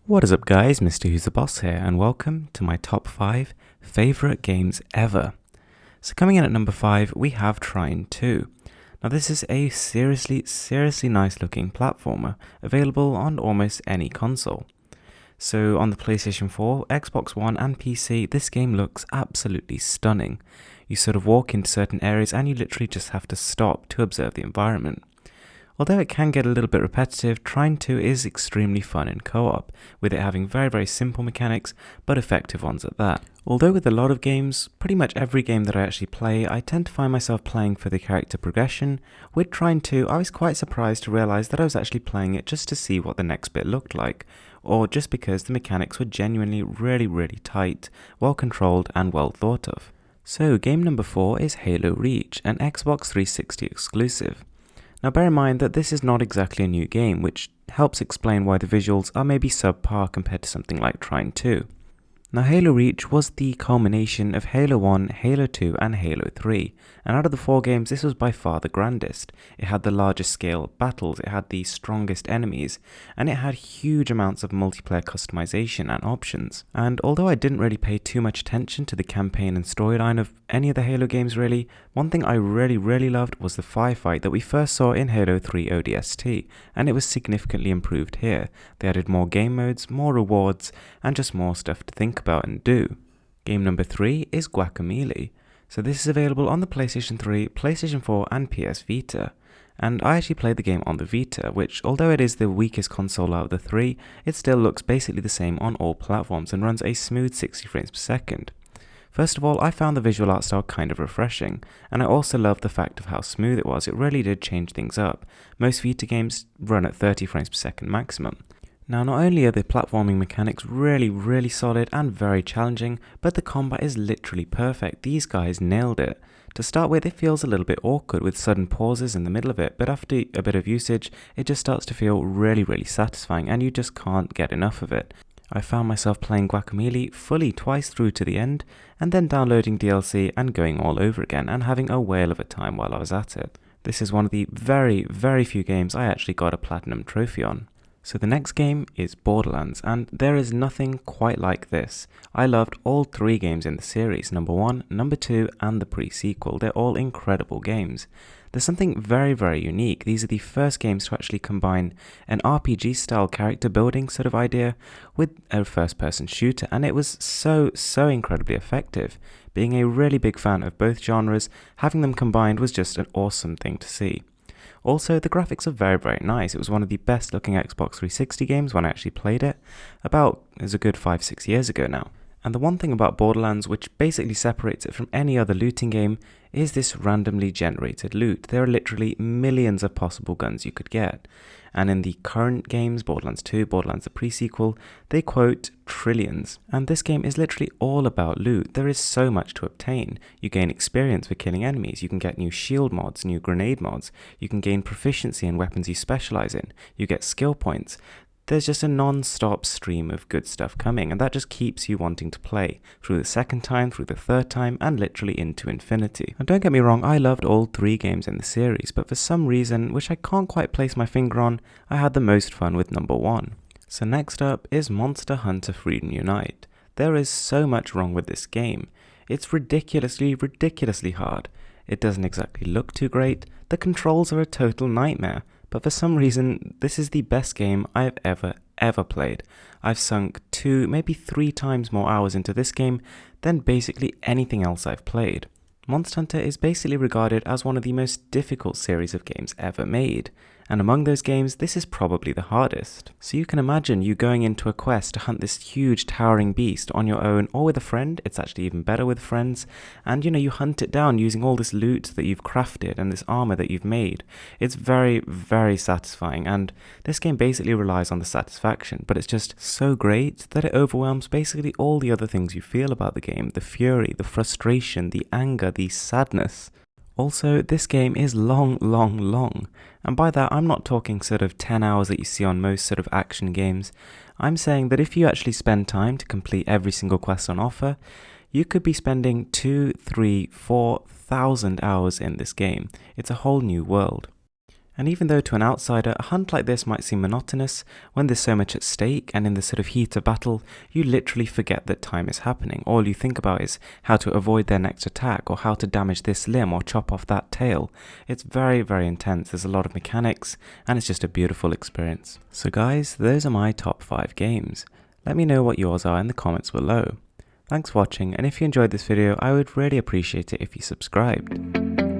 What is up guys, Mrwhosetheboss here and welcome to my top 5 favourite games ever. So coming in at number 5 we have Trine 2. Now this is a seriously nice looking platformer available on almost any console. So on the PlayStation 4, Xbox One and PC this game looks absolutely stunning. You sort of walk into certain areas and you literally just have to stop to observe the environment. Although it can get a little bit repetitive, Trine 2 is extremely fun in co-op, with it having very simple mechanics, but effective ones at that. Although with a lot of games, pretty much every game that I actually play, I tend to find myself playing for the character progression, with Trine 2 I was quite surprised to realise that I was actually playing it just to see what the next bit looked like, or just because the mechanics were genuinely really tight, well controlled and well thought of. So game number 4 is Halo Reach, an Xbox 360 exclusive. Now bear in mind that this is not exactly a new game, which helps explain why the visuals are maybe subpar compared to something like Trine 2. Now Halo Reach was the culmination of Halo 1, Halo 2 and Halo 3, and out of the 4 games this was by far the grandest. It had the largest scale battles, it had the strongest enemies, and it had huge amounts of multiplayer customization and options. And although I didn't really pay too much attention to the campaign and storyline of any of the Halo games really, one thing I really loved was the firefight that we first saw in Halo 3 ODST, and it was significantly improved here. They added more game modes, more rewards, and just more stuff to think about and do. Game number 3 is Guaca Melee. So this is available on the PlayStation 3, PlayStation 4 and PS Vita. And I actually played the game on the Vita, which although it is the weakest console out of the 3, it still looks basically the same on all platforms and runs a smooth 60 frames per second. First of all, I found the visual art style kind of refreshing, and I also loved the fact of how smooth it was. It really did change things up. Most Vita games run at 30 frames per second maximum. Now not only are the platforming mechanics really solid and very challenging, but the combat is literally perfect. These guys nailed it. To start with, it feels a little bit awkward with sudden pauses in the middle of it, but after a bit of usage, it just starts to feel really satisfying and you just can't get enough of it. I found myself playing Guaca Melee fully twice through to the end, and then downloading DLC and going all over again and having a whale of a time while I was at it. This is one of the very few games I actually got a platinum trophy on. So the next game is Borderlands, and there is nothing quite like this. I loved all 3 games in the series, number 1, number 2 and the pre-sequel. They're all incredible games. There's something very unique. These are the first games to actually combine an RPG style character building sort of idea with a first person shooter, and it was so incredibly effective. Being a really big fan of both genres, having them combined was just an awesome thing to see. Also, the graphics are very nice. It was one of the best looking Xbox 360 games when I actually played it, it was a good 5-6 years ago now. And the one thing about Borderlands which basically separates it from any other looting game is this randomly generated loot. There are literally millions of possible guns you could get. And in the current games, Borderlands 2, Borderlands the pre-sequel, they quote trillions. And this game is literally all about loot. There is so much to obtain. You gain experience for killing enemies, you can get new shield mods, new grenade mods, you can gain proficiency in weapons you specialize in, you get skill points. There's just a non-stop stream of good stuff coming, and that just keeps you wanting to play through the second time, through the third time, and literally into infinity. Now don't get me wrong, I loved all 3 games in the series, but for some reason, which I can't quite place my finger on, I had the most fun with number 1. So next up is Monster Hunter Freedom Unite. There is so much wrong with this game. It's ridiculously hard. It doesn't exactly look too great, the controls are a total nightmare. But for some reason, this is the best game I have ever played. I've sunk 2, maybe 3 times more hours into this game than basically anything else I've played. Monster Hunter is basically regarded as one of the most difficult series of games ever made, and among those games, this is probably the hardest. So you can imagine you going into a quest to hunt this huge towering beast on your own or with a friend. It's actually even better with friends, and you hunt it down using all this loot that you've crafted and this armor that you've made. It's very satisfying, and this game basically relies on the satisfaction, but it's just so great that it overwhelms basically all the other things you feel about the game: the fury, the frustration, the anger, the sadness. Also, this game is long, and by that I'm not talking sort of 10 hours that you see on most sort of action games. I'm saying that if you actually spend time to complete every single quest on offer, you could be spending 2, 3, 4,000 hours in this game. It's a whole new world. And even though to an outsider, a hunt like this might seem monotonous, when there's so much at stake and in the sort of heat of battle, you literally forget that time is happening. All you think about is how to avoid their next attack, or how to damage this limb or chop off that tail. It's very, very intense. There's a lot of mechanics, and it's just a beautiful experience. So guys, those are my top 5 games. Let me know what yours are in the comments below. Thanks for watching, and if you enjoyed this video, I would really appreciate it if you subscribed.